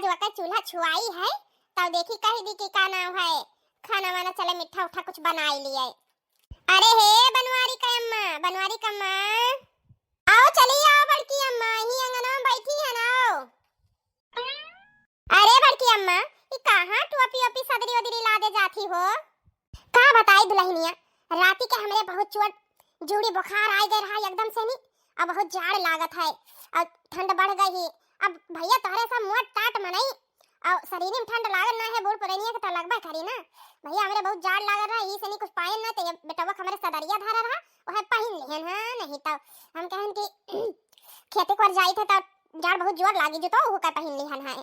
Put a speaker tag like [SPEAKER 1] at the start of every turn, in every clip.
[SPEAKER 1] आज वका चूल्हा छुआई है तब देखी कही दी कि का नाम है खाना वाना चले मीठा उठा कुछ बनाई लिए। अरे हे बनवारी का अम्मा, बनवारी का अम्मा आओ, चली आओ बड़की अम्मा, ही अंगना में बैठी है ना। अरे बड़की अम्मा ये कहां टोपी ओपी सदरी वदरी ला दे जाती हो? का बताई दुल्हनिया, राती के हमरे बहुत चोट जूड़ी बुखार आ गए रहा एकदम से नहीं, अब बहुत जाड़ लागत है और ठंड बढ़ गई। अब भैया तोहरे सब मोट टाट मनई और शरीर में ठंड लागल ना है, बोल पुरनिया के तो लगबा करी ना। भैया हमरे बहुत जाड़ लागल रहा, ई से नहीं कुछ पाए ना, तो बेटवा हमरे सदरिया धरा रहा ओहे पहिन लिहन। हां नहीं तो हम कहन कि खेती कर जाई थे तो जाड़ बहुत जोर लागी जो तो वो का पहिन लिहन है।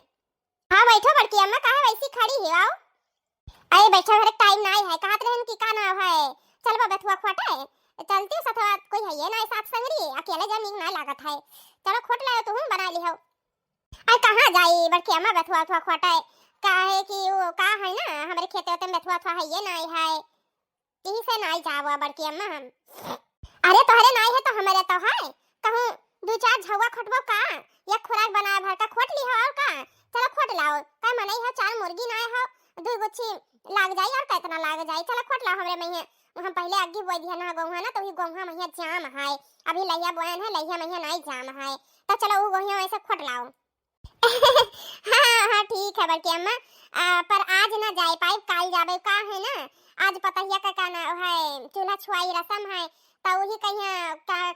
[SPEAKER 1] हां बैठो बड़की अम्मा, काहे वैसी खड़ी है? आओ अरे बैठो, हरे टाइम नहीं है, कहत रहन कि का ना है चलबा बेथुआ खटे चलती सथवा कोई है ये ना साथ संगरी, अकेले जा नीक ना लागत है। चलो खोट लाओ तू बना ली हो। आई कहां जाई बड़की अम्मा बेथुआ खटे, काहे कि वो का है ना हमरे खेते होते में बेथुआ है ये नहीं है, यही से नहीं जावा बड़की अम्मा हम। अरे तोहरे नहीं है तो हमरे तो है, कहूं दो चार झौवा खटबो का या खुराक बना भर का खोट ली हो और का। चलो खोट लाओ, का मनई हो चार मुर्गी ना हो दो गुच्छी लाग जाई और कितना लाग जाई। चलो खोट लाओ हमरे में हम पहले आगे बोई दिया ना गौहा ना, तो ही गौहा मैया जाम है, अभी लैया बोयन है लैया मैया नहीं जाम है, तो चलो वो गौहा ऐसे खोट लाओ। हाँ ठीक है बड़की अम्मा, पर आज ना जाए पाए, काल जाबे का है ना, आज पतहिया का ना है चूल्हा छुआई रसम है, तो वही कहिया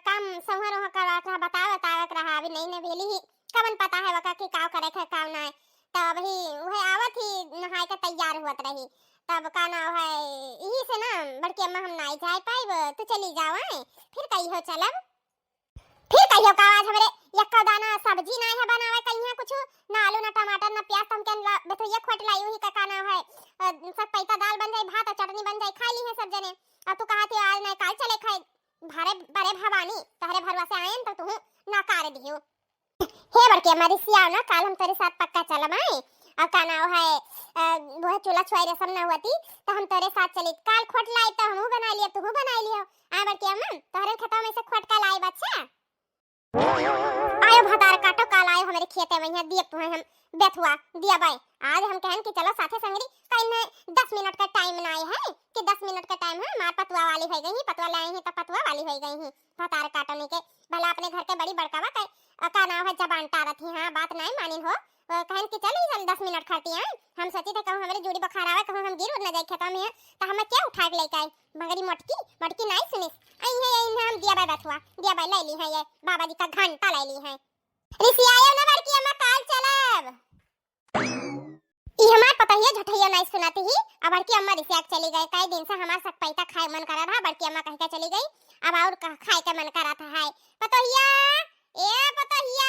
[SPEAKER 1] काम संहर हो कर बतावत रहा, अभी नहीं भेली ही कवन पता है वका की काव करे है काव ना, तो अभी वह आवत ही नहाए के तैयार हुआ रही, तब का ना है यही से ना बड़की अम्मा हम नहीं जाए पाए, तो चली जाओ फिर कही हो चलब, फिर कहियो का आज हमरे यक्का दाना सब्जी नहीं है बनावे कहिया कुछ ना, आलू ना टमाटर ना प्याज, तुम के बेथुया खोट लाई वही का ना है सब पैसा दाल बन जाए, भात और चटनी बन जाए, खा ली है सब जने। अब तू कहा थे आज नहीं काल चले खाए भारे बड़े भवानी तहरे भरवा से आए तो तू ना कर दियो। हे बड़के हमारी सिया ना काल हम तेरे साथ पक्का चलब आए, अब का ना है वो चूल्हा छुआई रसम ना हुआ तो हम तेरे साथ चली, काल खोट लाई तो हमहू बना लिया तू बना लियो। आ बड़के अम्मा तोहरे खेतों में से खोट का लाई बच्चा आयो भतार काटो काल आयो हमारे खेते में दिए तो हम बेथुआ दिया बाई। आज हम कहन कि चलो साथे संगरी कहीं 10 मिनट का टाइम ना है कि 10 मिनट का टाइम है, मार पतुआ वाली हो गई, पतुआ लाए हैं तो पतुआ वाली हो गई भतार काटने के, भला अपने घर के बड़ी बड़कावा का नाम है जबान टारत ही। हाँ बात नहीं मानी हो, कहन कि चल हम 10 मिनट खाती हैं, हम सोची थे कहूं हमारे जूड़ी बुखार आवे कहूं हम गिर उड़ न जाए खेतों में, तो हमें क्या उठा के लेके आई मगरी मटकी नहीं सुनिस आई है हम दिया बाई बैठुआ दिया बाई ले ली है, ये बाबा जी का घंटा ले ली है। ऋषि आयो ना बड़की अम्मा काल चलब, ई हमार पतहिया झठैया नहीं सुनाती ही। अब बड़की अम्मा ऋषि आके चली गई, कई दिन से हमार सब पैसा खाए मन करा था, बड़की अम्मा कह के चली गई, अब और खाए के मन करा था। है पतहिया ए पतहिया,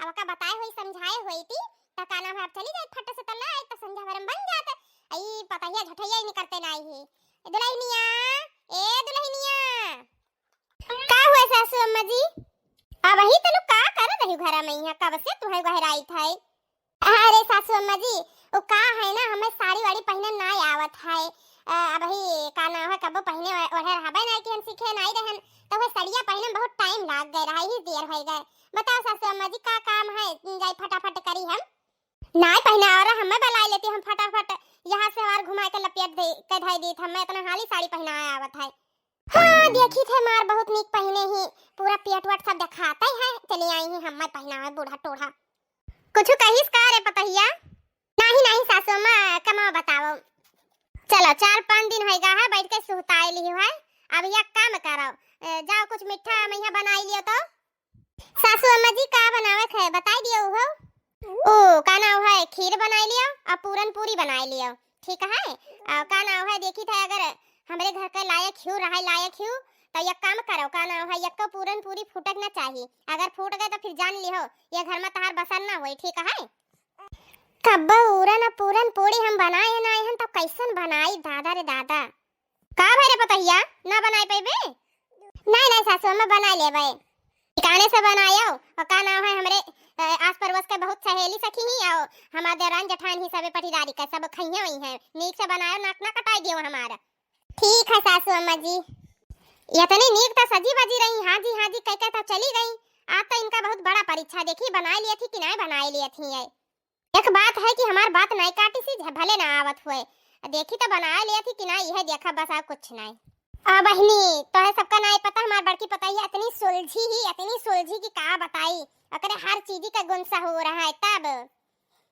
[SPEAKER 1] अब का बताए हुई समझाए हुई थी तो का नाम है अब चली गई फट से तल्ला एक तो संध्या भरम बन जाते, आई पतहिया झठैया ही नहीं करते नहीं ही। दुल्हनिया ए दुल्हनिया का हुआ सासू अम्मा जी? अब वही तनु का कर रही घर में यहां कब से तुम्हें गहराई था? अरे सासू अम्मा जी वो का है ना हमें साड़ी वाड़ी पहने ना आवत है, अब ही का ना है कब पहने ओढ़े रहबे ना कि हम सीखे नहीं रहन, तो वो साड़ियां पहने में बहुत टाइम लाग गए रहा ही देर हो गए। बताओ सासू अम्मा जी का काम है जाई फटाफट करी हम नहीं पहना और हमें बला लेती हम फटाफट यहां से और घुमा के लपेट दे के धाई दी हम इतना हाली साड़ी पहनाया आवत है। हां देखी थे मार बहुत नीक पहने ही, पूरा पेट वट सब दिखाता है, चली आई ही हमें पहनावे बूढ़ा टोढ़ा। कुछ कहिस का रे पतहिया? नहीं सासू मां कमा बताओ, चलो 4-5 दिन होएगा है बैठ के सुताई ली है, अब यह काम करो जाओ कुछ मीठा मैया बनाई लियो तो। सासू अम्मा जी का बनावे है बताई दियो हो, ओ का नाम है खीर बनाई लियो और पूरन पूरी बनाई लियो ठीक है। का नाम है देखी था अगर हमरे घर के लायक क्यों रहा लायक क्यों तो ये काम करो का नाम है यक्को पूरन पूरी फूटक ना चाहिए, अगर फूट गए तो फिर जान लियो ये घर में तहार बसन ना होई ठीक है। कब्बा उरन पूरन पूरी हम बनाए ना हम तो कैसन बनाई दादा रे दादा, का भरे पतहिया ना बनाई पेबे? नहीं सासू अम्मा बना लेबे, ठिकाने से बनायो और का नाम है हमरे आस पड़ोस के बहुत सहेली सखी ही आओ हमारे देवरान जठान ही सबे पटीदारी का सब खइया वही है, नीक से बनायो नाक ना कटाई दियो हमारा। ठीक है सासू अम्मा जी, इतनी नीक तो सजी बजी रही हाँ जी कह के तो चली गई, आज तो इनका बहुत बड़ा परीक्षा देखी बना लिए थी कि नहीं बना लिए थी। एक बात है कि हमार बात नहीं काटी सी भले ना आवत हुए, देखी तो बना लिया थी कि ना यह देखा बस और कुछ नहीं। बहनी तो है सबका नहीं पता, हमार बड़की पता ही इतनी सुलझी कि का बताई, अकरे हर चीज का गुस्सा हो रहा है तब।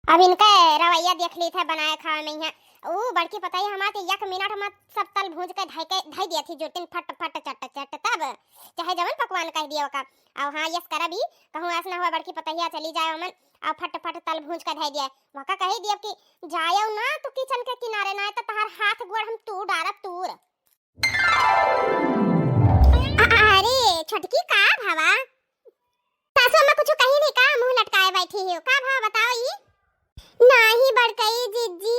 [SPEAKER 1] अब इनका रवैया देख ली था बनाए खाए में यहाँ। ओ बड़की पता ही हमारे 1 मिनट में सब तल भूज के धई दिया थी जो तीन फट फट चट चट तब चाहे जवन पकवान कह दिया का। और हाँ यस करा भी कहूँ ऐसा ना हुआ बड़की पता ही चली जाए मन और फट फट तल भूज के धई दिया वका कह दिया कि जायो ना तो किचन के किनारे ना तो तहार हाथ गोड़ हम तू डारब तूर। अरे छटकी का भावा सासू अम्मा कुछ कही नहीं का, मुंह लटकाए बैठी हो का भाव बताओ ये। नहीं बड़कई जीजी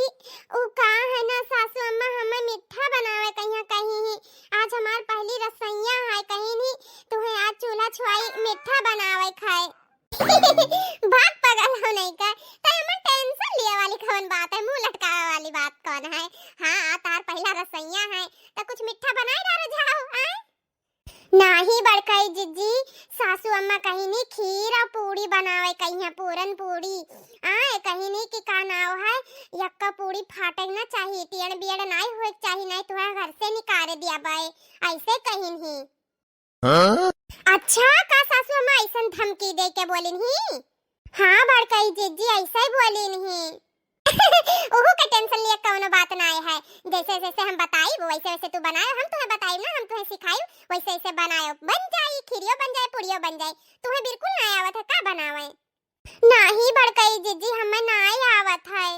[SPEAKER 1] उ का है ना सासू अम्मा हमें मीठा बनावे कहीं कहीं आज हमार पहली रसोईया है कहीं नहीं तो है आज चूल्हा छुआई मीठा बनावे खाए। बात पगल हो नहीं का तो हमें टेंशन लिए वाली कौन बात है, मुंह लटकावे वाली बात कौन है। हां तार पहला रसोईया है तो कुछ मीठा बनाए डालो जाओ आए। नहीं बड़कई जीजी सासू अम्मा कहीं नहीं खीर और पूरी बनावे कहीं पूरन पूरी आए कहीं नहीं कि का नाव है यक्का पूरी फाटे ना चाहिए टियन बियड़ नहीं होए चाहिए नहीं तुम्हारे घर से निकाले दिया बाए ऐसे कहीं नहीं। हाँ? अच्छा का सासू अम्मा ऐसा धमकी दे के बोली नहीं। हाँ बड़कई जीजी ऐसा ही बोली नहीं। ओहो का टेंशन लिए कोनो बात ना है, जैसे जैसे हम बताई वो वैसे वैसे तू बनाए, हम तुम्हें बताई ना हम तुम्हें सिखाई वैसे वैसे बनायो बन जाई खीरियो बन जाए पूरियो बन जाए। तुम्हें बिल्कुल ना आवत है का बनावे। नहीं बड़कई जीजी हमें ना आवत है।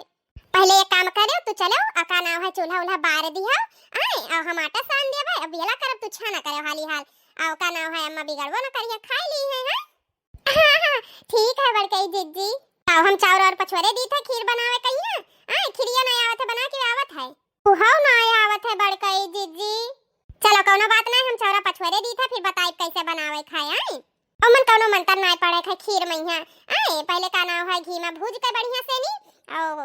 [SPEAKER 1] पहले एक काम करे तू चलो अका नाव है चूल्हा उल्हा बार दिया आए और हम आटा सान दिया भाई अब येला करब तू छा ना करे हाली हाल और का नाव है अम्मा बिगड़बो ना करिए खाई ली है। हां ठीक है बड़कई जीजी अब हम चावल और पछोरे दी थे खीर बनावे कहिया आए खीरिया नहीं आवत है बना के आवत है उहाव ना आवत है बड़कई जीजी। चलो कोनो बात नहीं हम चौरा पछोरे दी थे फिर बताई कैसे बनावे खाए आए और मन कोनो मंतर नहीं पड़े है खीर में यहाँ आए पहले का नाव है घी में भूज के बढ़िया से नी और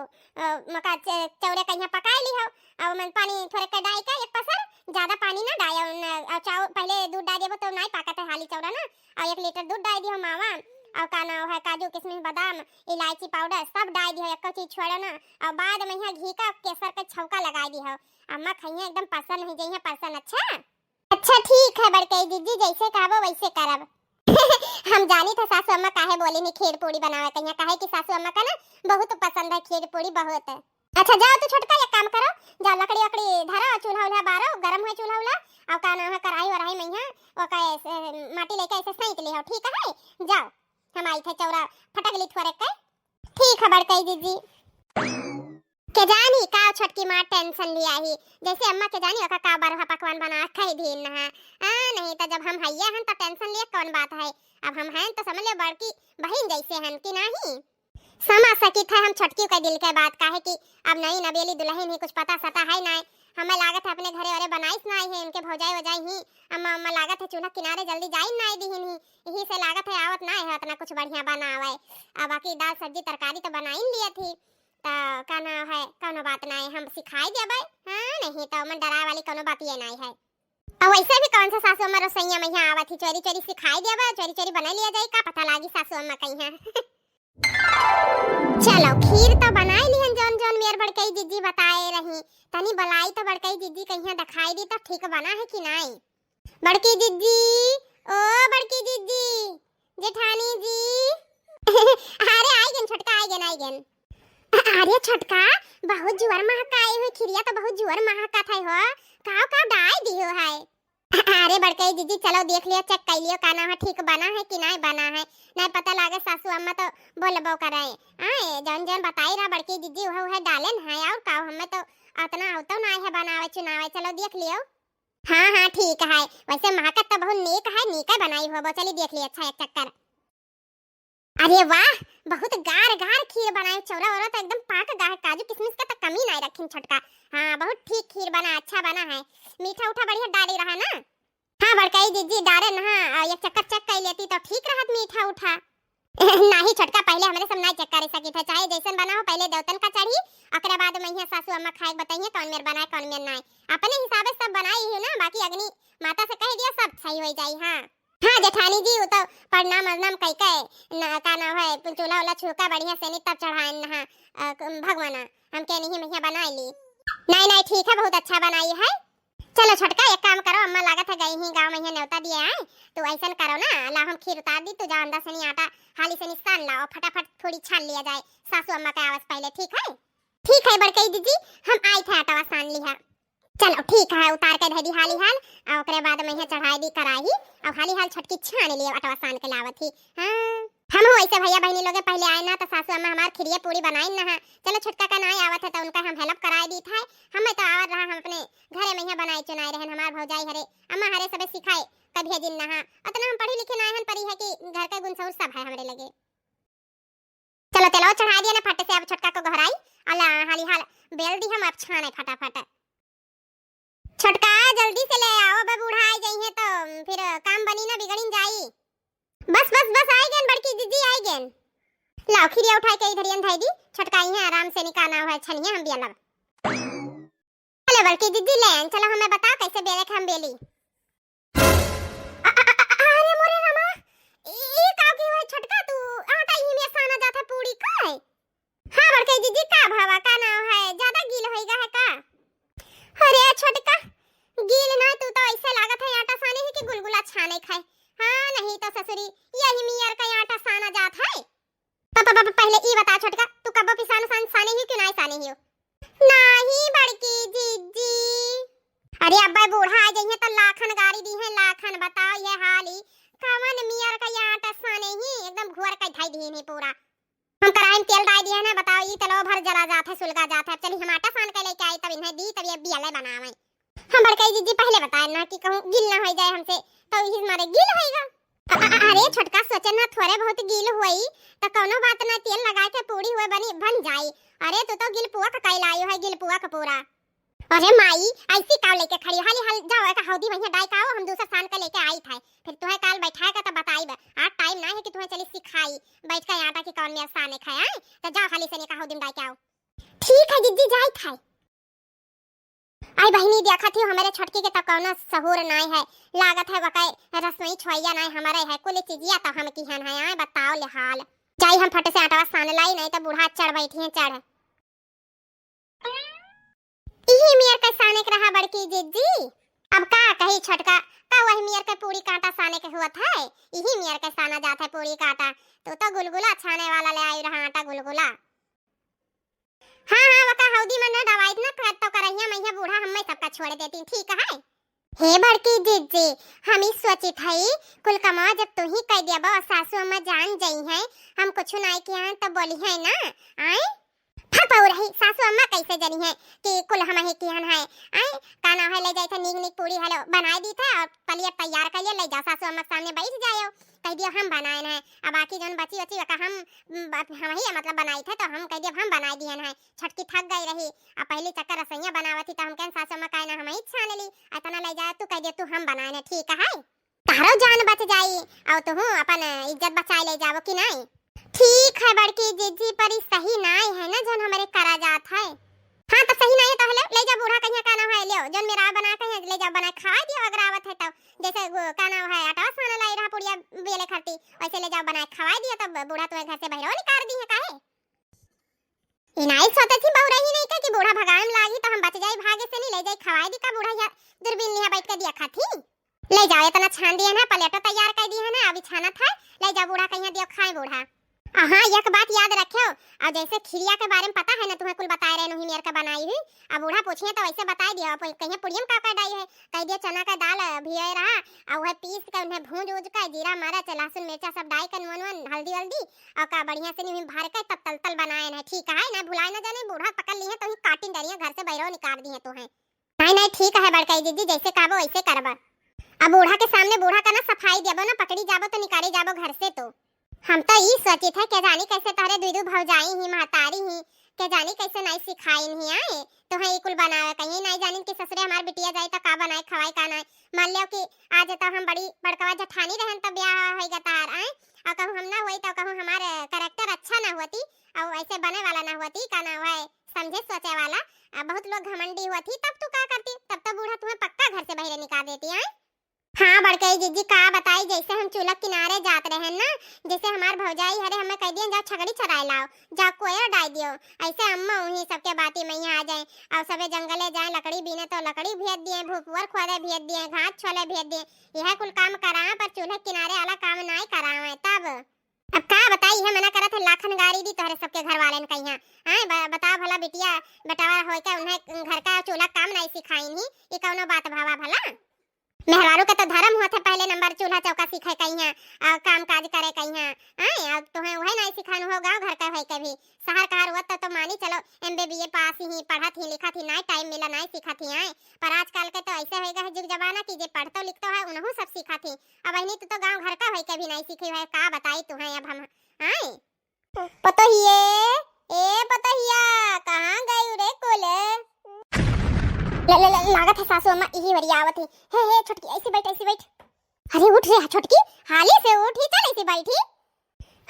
[SPEAKER 1] मका चौरे कहिया पकाई ली हो और मन पानी थोड़े के डाई का एक पसर ज्यादा पानी ना डायो और चाव पहले दूध डाल देबो तो नहीं पाकत है हाली चौरा ना और 1 लीटर दूध डाल दियो मावा और का नाव है काजू किशमिश बादाम इलायची पाउडर सब डाल दियो एक चीज छोड़ो ना और बाद में यहाँ घी का केसर का छौका लगा दी हो अम्मा खइया एकदम पसंद नहीं जइया पसंद। अच्छा ठीक है बड़कई दीदी जैसे कहबो वैसे करब। हम जानी था सासू अम्मा काहे बोली नहीं खीर पूरी बनावे कहिया काहे कि सासू अम्मा का ना बहुत पसंद है खीर पूरी बहुत है। अच्छा जाओ तो छोटका एक काम करो जाओ लकड़ी वकड़ी धरो चूल्हा उल्हा बारो गरम है चूल्हा उल्हा और का नाम है कढ़ाई वढ़ाई में यहाँ वो का माटी लेके ऐसे सेंक लियो ठीक है जाओ हम आई थे चौरा फटक ली थोड़े के ठीक है बड़कई दीदी के जानी का छटकी मां टेंशन लिया ही जैसे अम्मा के जानी ओका का बारहा पकवान बना खई दिन ना नहीं तो जब हम हइया हन तो टेंशन लिए कौन बात है अब हम हैं तो समझ ले बड़की बहन जैसे हन कि नहीं समझ सकी थे हम छटकी के दिल के बात काहे कि अब नई नवेली दुल्हन ही कुछ पता सता है ना हमें लागत है अपने घरे वाले बनाइस ना है इनके भौजाई वजाई ही अम्मा अम्मा लागत है चूल्हा किनारे जल्दी जाई ना दीहिन ही यही से लागत है आवत ना है उतना कुछ बढ़िया बनावे अब बाकी दाल सब्जी तरकारी तो बना ही लिया थी तो काना है कोनो बात ना है हम सिखाई देबे हां नहीं तो मन डरा वाली कोनो बात ये नहीं है और वैसे भी कौन सा सासू अम्मा रसोईया में यहाँ आवत थी चोरी चोरी सिखाई देबे चोरी चोरी बना लिया जाए का पता लागी सासू अम्मा कहीं है। चलो खीर तो बनाई ली जौन जौन मेर बड़कई दीदी बताए रही तनी बलाई तो बड़कई दीदी कहीं दिखाई दी तो ठीक बना है कि नहीं। बड़की दीदी ओ बड़की दीदी जेठानी जी अरे आई गन छटका आई गन अरे छटका बहुत जुअर महकाई हुई खीरिया तो बहुत जुअर महका था हो काव काव डाई दियो है। अरे बड़कई दीदी चलो देख लियो चेक कर लियो काना है ठीक बना है कि नहीं बना है नहीं पता लागे सासू अम्मा तो बोलबो कराए आए जन जन बताई रहा बड़की दीदी वो है डालन है और काव हमें तो उतना होता ना है बनावे चुनावे चलो देख लियो। हाँ हाँ ठीक है वैसे महकत तो बहुत नेक है नीका बनाई हो चलिए देख लियो अच्छा एक चक्कर। अरे वाह बहुत गार गार खीर बनाई चौरा औरा तो एकदम पाक गा है काजू किशमिश का तो कमी नहीं रखी छटका हाँ बहुत ठीक खीर बना अच्छा बना है मीठा उठा बढ़िया डाली रहा ना। हाँ बड़कई दीदी डारे ना एक चक्कर चेक कर लेती तो ठीक रहत मीठा उठा नहीं छटका पहले हमारे सब नहीं चेक करे सकी था चाहे जैसन बना हो पहले देवतन का चढ़ी अकरे बाद में यहाँ सासू अम्मा खाए बताइए कौन मेर बनाए कौन मेर नहीं अपने हिसाब से सब बनाई है ना बाकी अग्नि माता से कह दिया सब सही हो जाई। हाँ हाँ जेठानी जी वो तो प्रणाम वरनाम कई कई ना का ना है चूल्हा वाला छुका बढ़िया से नहीं तब चढ़ाए ना भगवाना हम के नहीं मैया बनाई ली। नहीं नहीं ठीक है बहुत अच्छा बनाई है। चलो छोटका एक काम करो अम्मा लागत है गई ही गांव में न्योता दिया है तो ऐसा करो ना ला हम खीर उतार दी तो जाओ अंदर से नहीं आटा हाली से निशान लाओ फटाफट थोड़ी छान लिया जाए सासू अम्मा का आवाज पहले ठीक है बड़कई दीदी हम आई थे आटा सान लिया। चलो ठीक है उतार के धदी हाली हाल और ओकरे बाद में चढ़ाई दी कराही और हाली हाल छटकी छान लिए आटा सान के लावत ही। हां हम हो ऐसे भैया बहनी लोग पहले आए ना तो सासू अम्मा हमार खिरिया पूरी बनाई ना है। चलो छोटका का नाई आवत है तो उनका हम हेल्प कराई दी था। हमें तो आवत रहा हम अपने घरे में ही बनाई चुनाई रहन हमार भौजाई हरे अम्मा हरे सबे सिखाए कभी दिन ना उतना हम पढ़ी लिखे ना हन परी है कि घर का गुण सब है हमरे लगे। चलो तेलो चढ़ा दिया ना फटे से अब छोटका को घराई अल्लाह हाली हाल बेल दी हम अब छाने फटाफट। छोटका जल्दी से ले आओ बे बूढ़ा आई गई है तो फिर काम बनी ना बिगड़िन जाई। बस आई गेन बड़की दीदी आई गेन लाओ खिरिया उठाई के इधर धई दी छोटका ही है आराम से निकालना है छनिया हम बिया लब। हेलो बड़की दीदी ले चलो हमें बता कैसे बेले हम बेली। अरे मोरे रामा ई का की है छोटका तू आटा ही में साना जाता पूरी का है। हां बड़की दीदी का भावा का नाम है ज्यादा गील होईगा है का। अरे छोटका गील ना तू तो ऐसे लागत है आटा साने ही कि गुलगुला छाने खाए। हां नहीं तो ससुरी यही मियार का आटा साना जात है। पापा पहले ई बता छोटका तू कब पिसान साने ही कि नहीं साने ही हो। नहीं बड़की जीजी अरे अब्बा बूढ़ा आ गई है तो लाखन गाड़ी दी है लाखन बताओ ये हाली कवन मियार का आटा साने ही एकदम घुवर का ढाई दी है पूरा हम कराई तेल डाल दिया ना बताओ ये तलो भर जला जाता है सुलगा जाता है। चलिए हम आटा सान के लेके आई तब इन्हें दी तब ये बियाले बनावे। हम बड़कई दीदी पहले बताए ना कि कहूं गिल ना हो जाए हमसे तो इस मारे गिल होएगा। अरे छोटका सोचे ना थोड़े बहुत गिल होई तो कोनो बात ना तेल लगा के पूरी हुए बन जाई। अरे तू तो गिल पुआ का कई लायो है गिल पुआ का पूरा। अरे माई ऐसी काव लेके खड़ी हाली हाल जाओ का हौदी भैया डाई काओ हम दूसरा सान के लेके आई था फिर तुम्हें काल बैठाए का तो बताई आज टाइम ना है कि तुम्हें चली सिखाई बैठ के आटा की कौन मेरे साने खाए तो जाओ हाली से का हौदी डाई के आओ। ठीक है दीदी जाई था। आई बहनी देखा थी हमारे छटकी के तो कौनो सहूर नहीं है लागत है वकाय रसोई छोइया नहीं हमारे है कुल चीजिया तो हम की हन है आए बताओ ले हाल जाई हम फटे से आटा सान लाई नहीं तो बूढ़ा चढ़ बैठी है चढ़ इही मियर के साने के रहा बड़की जीजी। अब का कही छोटका का वही मियर के पूरी कांटा साने के हुआ था इही मियर के साना जाता है पूरी कांटा तो गुलगुला छाने वाला ले आई रहा आटा गुलगुला। हां वका हौदी मन दवाई ना कर तो करैया मैया बूढ़ा हम्मे सबका छोड़ देती ठीक है। हे बड़की जीजी हम ही सोची थई कुल कमा जब तू ही कह दिया बा सासू अम्मा जान जई है हम कुछ नहीं किया तो बोली है ना आए फपाउ रही सासू अम्मा कैसे जनी है कि कुल हम ही किहन है आए काना है ले जाई था नीक पूरी हेलो बनाई दी था और पलिया तैयार कर लिया ले जा सासू अम्मा सामने बैठ जायो कह दियो हम बनाए है अब बाकी जोन बची बची का हम ही मतलब बनाई थे तो हम कह दियो हम बनाई दिहन है छटकी थक गई रही अब पहली चक्कर रसैया बनावत थी तो हम कह सासू अम्मा कहना हम ही छान ली इतना ले जा तू कह दियो तू हम बनाए ठीक है तारो जान बच जाई और तू अपन इज्जत बचाए ले जावो कि नहीं। ठीक है बड़की जीजी पर सही नहीं है ना जोन हमारे करा जात है। हां तो सही नहीं है तो ले जा बूढ़ा कहिया का ना है लियो जोन मेरा बना के ले जा बना खा दियो अगर आवत है तो जैसे का ना है आटा साना लाई रहा पुड़िया बेले खरती वैसे ले जा बना खवा दियो तब बूढ़ा तुम्हें घर से बहरो निकाल दी है काहे इनाई सोते थी बहु रही नहीं कि बूढ़ा भगाम लागी तो हम बच जाई भागे से नहीं ले जाई खवाई दी का बूढ़ा या दूरबीन लिया बैठ के दिया खाती ले जाओ इतना छान दिया ना प्लेटो तैयार कर दी है ना अभी छाना था ले जा बूढ़ा कहिया दियो खाए बूढ़ा। हां एक बात याद रखियो और जैसे खिरिया के बारे में पता है ना तुम्हें कुल बताए रहे नहीं मेरे का बनाई हुई अब बूढ़ा पूछिए तो वैसे बता दियो कहिए पुड़ियम का डाई है कह दियो चना का दाल भिगोए रहा और वह पीस के उन्हें भूंज उज के जीरा मरच लहसुन मिर्चा सब डाल के नून हल्दी हल्दी और का बढ़िया से नहीं भर के तब तल तल बनाए ना ठीक है ना भुलाए ना जाने बूढ़ा पकड़ ली है तो ही काटिन डरिया घर से बहरो निकाल दी है तो है नहीं ठीक है बड़कई दीदी जैसे कहबो वैसे करबा। अब बूढ़ा के सामने बूढ़ा का ना सफाई देबो ना पकड़ी जाबो तो निकाली जाबो घर से तो हम तो ई सोची थे के जानी कैसे तारे दुदू भौजाई ही महतारी ही के जानी कैसे नहीं सिखाई नहीं आए तो है कुल बनावे कहीं नहीं जानी कि ससुरे हमार बिटिया जाए तो का बनाए खवाई का नहीं मान लियो कि आज तो हम बड़ी बड़कवा जठानी रहन तो ब्याह होएगा तार आए और कहूं हम ना होई तो कहूं हमार कैरेक्टर अच्छा ना होती और ऐसे बने वाला ना होती का ना होए समझे सोचे वाला बहुत लोग घमंडी हुआ थी तब तू क्या करती तब तो बूढ़ा तुम्हें पक्का घर से बाहर निकाल देती है। हाँ बड़कई जीजी का बताई, जैसे हम चूल्हा किनारे जात रहे ना, जैसे हमार भौजाई हरे हमें कह दिए जाओ छगड़ी चराए लाओ, जाओ कोयर डाल दियो, ऐसे अम्मा वही सबके बाती में आ जाए और सबे जंगले जाए लकड़ी बीने तो लकड़ी भेज दिए, भूपुअर खोदे भेज दिए, घास छोले भेज दिए, यह कुल काम कराए पर चूल्हे किनारे वाला काम नहीं कराए। तब अब का बताई है मना करत है लाखन गाड़ी दी तोहरे सबके घर वाले ने कहिया हां बता भला बिटिया बेटावा होय के उन्हें घर का चूल्हा काम नहीं सिखाइन ही, ये कौनो बात भावा भला मेहरारू का तो धर्म होता पहले नंबर चूल्हा चौका सीखे कहिया और काम काज करे कहिया आए अब तुम्हें वह नहीं सिखानु हो गांव घर का है कभी शहर का हुआ तो मानी चलो एमबीबीए पास ही पढ़त ही लिखत ही नहीं टाइम मिला नहीं सीखत ही आए, पर आजकल के तो ऐसे होएगा है जुग जमाना की जे पढ़तो लिखतो है उन्हों सब सीखत ही, अब नहीं तो गांव घर का है कभी नहीं सीखे है का बताई तुम्हें अब हम आए पतोहिए ए पतोहिया कहां गई रे कोले लागत है सासू अम्मा यही वरी आवत है। हे छोटकी ऐसी बैठ अरे उठ रे छोटकी हाली से उठी चल ऐसी बैठी।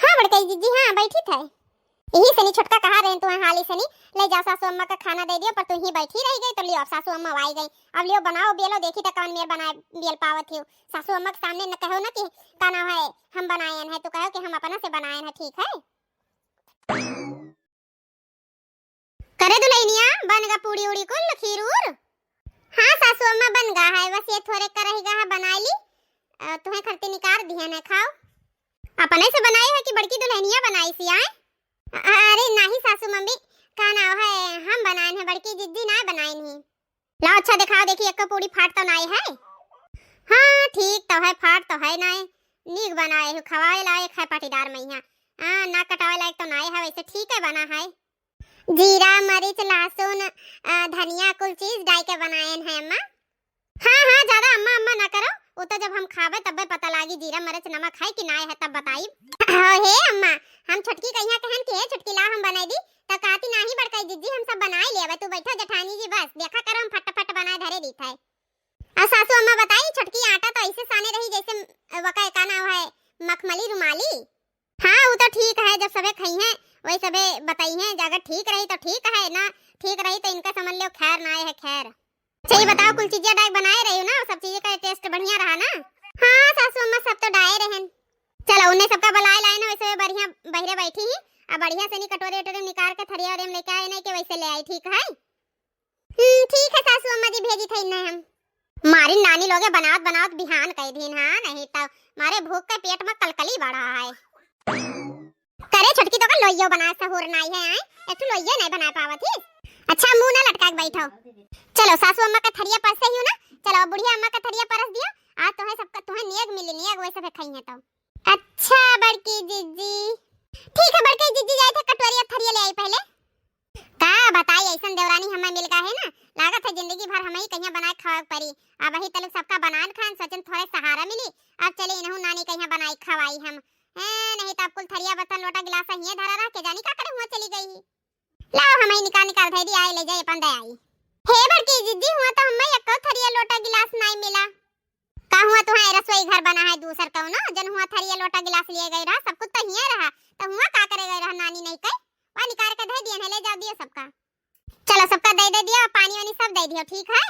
[SPEAKER 1] हां बड़कई जीजी हां बैठी थे यही सनी छोटका कहा रहे तू हाली सनी ले जा सासू अम्मा का खाना दे दियो, पर तू ही बैठी रह गई तो लियो सासू अम्मा आई गई, अब लियो बनाओ बेलो देखी त कौन मेर बनाए बेल पावत हो, सासू अम्मा के सामने न कहो ना कि का ना है हम बनाए हैं, तो कहो कि हम अपना से बनाए हैं, ठीक है करे दुलैनिया बनगा पूड़ी उड़ी कुल खीरूर। हाँ सासू अम्मा बन गा है, बस ये थोड़े कर रही गा बनाई ली, तुम्हें खर्चे निकाल दिए ने खाओ, अपने से बनाई है कि बड़की दुल्हनिया बनाई सी आए। अरे नहीं सासू मम्मी का ना है हम बनाए हैं, बड़की जिद्दी ना बनाई नहीं, लाओ अच्छा दिखाओ देखी एक पूरी फाट तो नहीं है। हाँ ठीक तो है फाट तो है नहीं, नीक बनाए हो खवाए लायक है पाटीदार मैया, ना कटावे लायक तो नहीं है, वैसे ठीक है बना है, जीरा मरीच लहसुन धनिया कुल चीज डाल के बनाए हैं अम्मा। हाँ ज्यादा अम्मा अम्मा ना करो, वो तो जब हम खावे तब पता लागी जीरा मरीच नमक है कि ना है तब बताई। हे अम्मा हम छोटकी कहिया कहन के छोटकी ला हम बनाई दी त कहती नहीं बड़कई जीजी हम सब बनाई लेबे, तू बैठो जेठानी जी बस देखा करो हम फटाफट बनाए धरे दी है। आ सासू अम्मा बताई छोटकी आटा तो ऐसे साने रही जैसे वका का ना है मखमली रुमाली। हाँ वो तो ठीक है जब सबे खाई हैं वही सबे बताई हैं, अगर ठीक रही तो ठीक है ना ठीक रही तो इनका समझ लो खैर ना है खैर। सही बताओ कुल चीजें डाक बनाए रही हो ना, सब चीजें का टेस्ट बढ़िया रहा ना। हाँ सासू अम्मा सब तो डाए रहन, चलो उन्हें सबका बुलाए लाए ना वैसे बढ़िया बहरे बैठी ही, अब बढ़िया से नहीं कटोरे वटोरे निकाल के थरिया और लेके आए नहीं कि वैसे ले आई, ठीक है ठीक है सासू अम्मा जी भेजी थे इन्हें हम मारी नानी लोगे बनावत बनावत बिहान कह दिन। हाँ नहीं तो मारे भूख के पेट में कलकली बढ़ा है, करे छोटकी तो का लोइयो बना सहूर नहीं है आए एक तो लोइयो नहीं बना पावत ही। अच्छा मुंह ना लटका के बैठो, चलो सासू अम्मा का थरिया परस ही हो ना, चलो बुढ़िया अम्मा का थरिया परस दियो, आज तो है सबका तुम्हें नेग मिली नेग वैसे भी खाई है तो। अच्छा बड़की जीजी ठीक है बड़की जीजी जाए थे कटोरी और थरिया ले आई पहले का बताई ऐसन देवरानी हमें मिल गया है ना, लागत है जिंदगी भर हमें ही कहीं बनाए खावे पड़ी, अब वही तलक सबका बनान खान सचन थोड़े सहारा मिली, अब चले इनहु नानी कहीं बनाई खवाई हम नहीं तो कुल थरिया बर्तन लोटा गिलास हिया धरा रह के जानी का करे हुआ चली गई ही, लाओ हमें निकाल दे दी आए ले जाए अपन दे आई। हे बड़की जीजी हुआ तो हमें एक थरिया लोटा गिलास नहीं मिला, का हुआ तुम्हारे रसोई घर बना है दूसर का ना, जन हुआ थरिया लोटा गिलास लिए गई रहा सब कुछ तो हिया रहा, तो हुआ का करे गई रहा नानी नहीं कई वहां निकाल के दे दिए ले जाओ दियो सबका, चलो सबका दे दियो पानी वानी सब दे दियो ठीक है।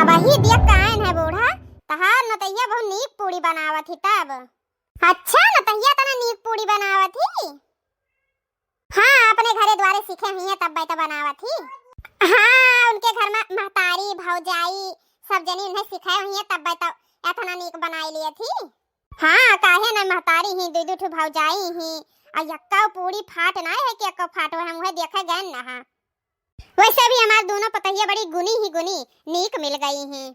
[SPEAKER 1] अब ही दिया कान है बूढ़ा तहार नतैया बहुत नीक पूरी बनावत ही तब। अच्छा नतैया तना नीक पूरी बनावत ही, हाँ अपने घरे द्वारे सीखे हुई है तब तो बनावत ही। हाँ उनके घर में महतारी भौजाई सब जनी उन्हें सिखाए हुई है तब तो एतना नीक बनाई लिए थी। हाँ काहे ना महतारी ही दू ठो भौजाई ही और यक्का पूरी फाट ना है कि यक्का फाट हम वह देखे गए ना। वैसे भी हमारे दोनों पतैया बड़ी गुनी ही गुनी नीक मिल गई हैं।